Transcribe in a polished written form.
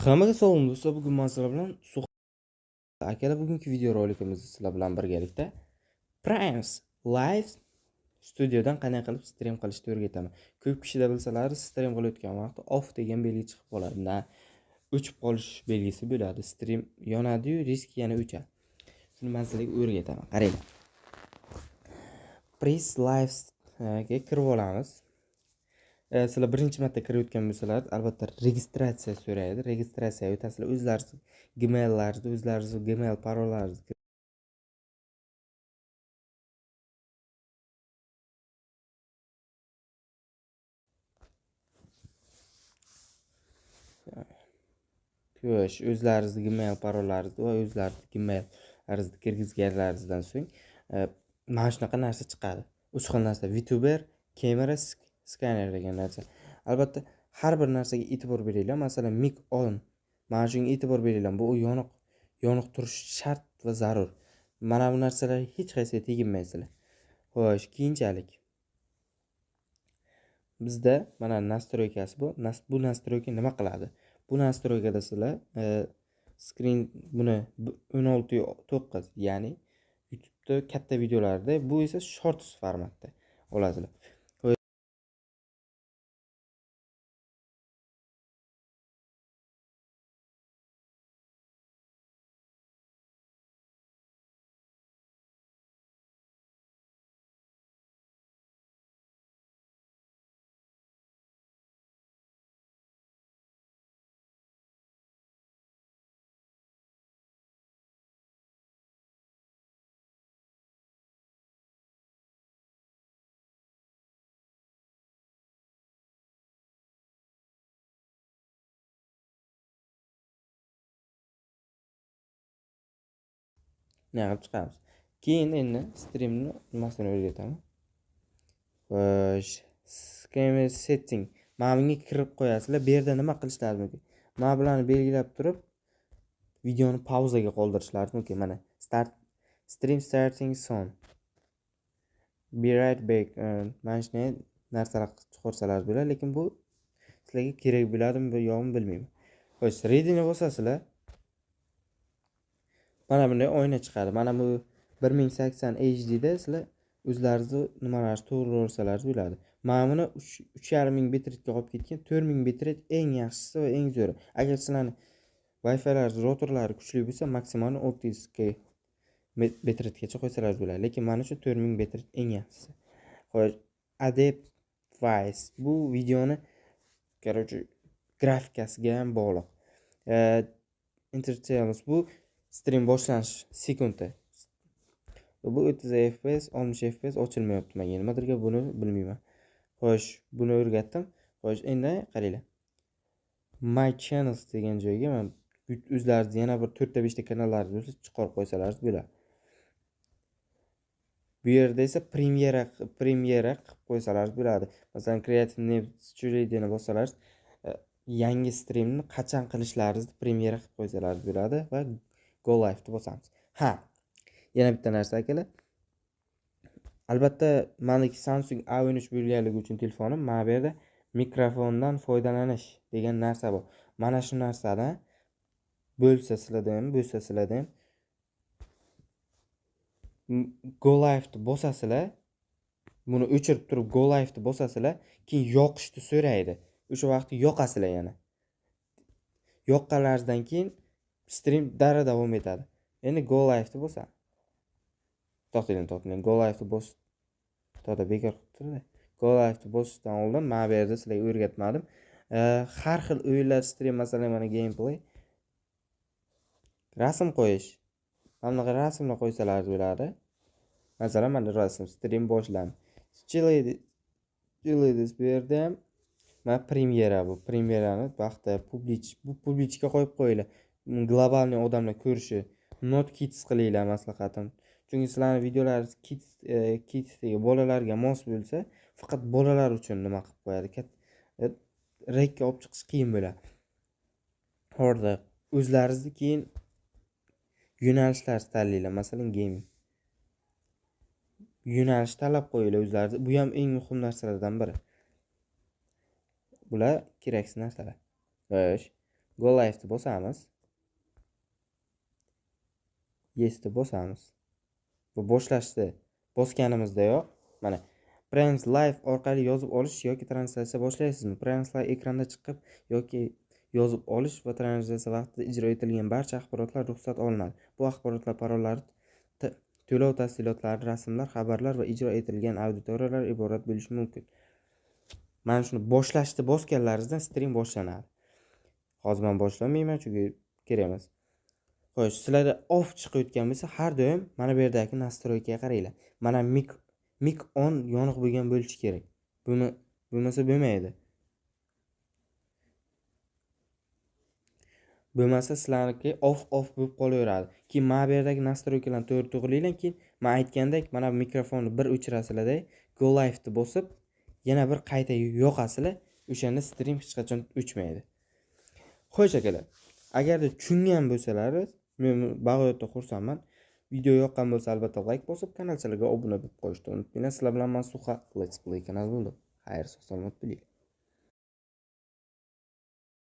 Hammaga salom do'stlar, bugun men sizlar bilan akalar bugungi video rolikimizda sizlar bilan birgalikda Primes Live studiodan qanday qilib stream qilishni o'rgataman. Ko'p kishida bilsalar, stream qilayotgan vaqtda off degan belgi chiqib qoladi. O'chib qolish belgisi bo'ladi. Stream yonadi-yu, risk yana o'chadi. Shuni men sizlarga o'rgataman. Qarang. Primes Live ga kirib olamiz. Sizlar birinchi marta kirayotgan bo'lsalar, albatta registratsiya so'raydi. Registratsiyaga o'tasizlar. O'zlaringiz Gmail'laringizni, o'zlaringiz Gmail parollaringizni o'zlaringiz Gmail parollaringizni va o'zlaringiz Gmail'laringizni kirgizganlaringizdan so'ng mana shunaqa narsa chiqadi. 3 xil narsa: VTuber, kamera, skanner degan narsa. Albatta har bir narsaga e'tibor beringlar. Masalan, mic on. Mana shunga e'tibor beringlar. Bu yoniq turishi shart va zarur. Mana bu narsalarga hech qaysiga teginmaysizlar. Xo'sh, keyinchalik bizda mana nastroykasi bu. Bu nastroyka nima qiladi? Bu nastroykada sizlar screen buni 16:9, ya'ni YouTube'da katta videolarda, bu esa shorts formatda olasizlar. Nima chiqamiz. Keyin endi streamni nimasini o'rgataman. Xo'sh, screen setting. Mana bunga kirib qo'yasizlar. Bu yerda nima qilishlari mumkin? Mana bularni belgilab turib, videoni pauzaga qoldirishlari mumkin. Mana stream starting soon. Be right back. Mana shunday narsalar chiqarsalar bo'ladi, lekin bu sizlarga kerak bo'ladimi, yo'qmi bilmayman. Xo'sh, reading bosasizlar. Mana bunday oyna chiqadi. Mana bu 1080 HD da sizlar o'zlaringizni nimalarni to'g'rilasalar bo'ladi. Mana buni 3.5 bitretga olib ketgan. 4000 bitret eng yaxshisi va eng zo'ri. Agar sizlarni Wi-Fi routerlari kuchli bo'lsa, maksimal 30 bitretgacha qo'ysalar bo'ladi. Lekin mana shu 4000 bitret eng yaxshisi. Xo'sh, Adaptwise bu videoni grafikasiga ham bog'liq. Entertainment bu stream boshlanish sekundi. Bu 30 fps, 60 fps ochilmayapti menga. Nimadirga buni bilmayman. Xo'sh, buni o'rgatdim. Xo'sh, endi qaranglar. My channels degan joyga men o'zlaringiz yana bir 4 ta 5 ta kanallaringiz bo'lsa chiqarib qo'ysalar bo'ladi. Bu yerda esa premyera qilib qo'ysalar bo'ladi. Masalan, Creative Studio'ni bossalar, yangi streamni qachon qilishlaringizni premyera qilib qo'ysalar bo'ladi va Go Live deb bosamiz. Yana bitta narsa akalar. Albatta, meniki Samsung A13 bo'lganligi uchun telefonim, mana bu yerda mikrofondan foydalanish degan narsa bor. Mana shu narsani bo'lsa sizlarda ham Go Live deb bosasizlar. Buni o'chirib turib Go Live deb bosasizlar, keyin yoqishni so'raydi. O'sha vaqtda yoqasizlar yana. Yoqqanlaringizdan keyin stream davom etadi. Endi Go Live deb bosam. To'xtating. Go Live deb bos. Bekor qilib turdi. Go Live deb bosishdan oldin mana bu yerda sizlarga o'rgatmadim. Har xil o'yinlar stream, masalan, mana gameplay. Rasm qo'yish. Mana bunaqa rasmni qo'ysalar bo'ladi. Masalan, mana rasm stream boshlandi. Chillaydiz bu yerda ham mana premyera bu. Premyerani vaqtda publichga qo'yib qo'yinglar. Globalniy odamlar ko'rishi. Not kids qilinglar, maslahatim. Chunki sizlarning videolaringiz kidsdagi bolalarga mos bo'lsa, faqat bolalar uchun nima qilib qo'yadi. Rekka olib chiqish qiyin bo'ladi. Orada o'zlaringizni keyin yo'nalishlar tanlaylar. Masalan, gaming. Yo'nalish tanlab qo'yinglar o'zlaringiz. Bu ham eng muhim narsalardan biri. Bular keraksiz narsalar. Xo'sh, Go live ni bosamiz. Yes ni bosamiz. Bu boshlashdi. Bosganimizdayoq mana Premise Live orqali yozib olish yoki translyatsiya boshlaysizmi? Premise Live ekranda chiqib yoki yozib olish va translyatsiya vaqtida ijro etilgan barcha axborotlar ruxsat olinadi. Bu axborotlar parollar, to'lov tafsilotlari, rasmlar, xabarlar va ijro etilgan auditoriyalar iborat bo'lishi mumkin. Mana shuni boshlashni bosganlaringizdan stream boshlanadi. Hozir men boshlamayman chunki kerak emas. Xo'sh, sizlarda off chiqayotgan bo'lsa, har doim mana bu yerdagi nastroykaga qaranglar. Mana mic on yoniq bo'lgan bo'lishi kerak. Bo'lmasa bo'lmaydi. Bo'lmasa sizlarniki off bo'lib qolaveradi. Keyin mana bu yerdagi nastroykalarni to'g'ri to'g'rilanglar, keyin men aytgandek mana bu mikrofonni bir o'chirasizlar-da, go live ni bosib, yana bir qayta yoqasizlar, o'shanda stream hech qachon o'chmaydi. Xo'sh akalar, agarda tushungan bo'lsalaringiz, men bag'oyatda xursandman. Video yoqqan bo'lsa albatta like bosib, kanalchalarga obuna bo'lib qo'yishni unutmanglar. Sizlar bilan Mansuxa Let's Play kanali bo'ldi. Xayr, sog' salomat bo'ling.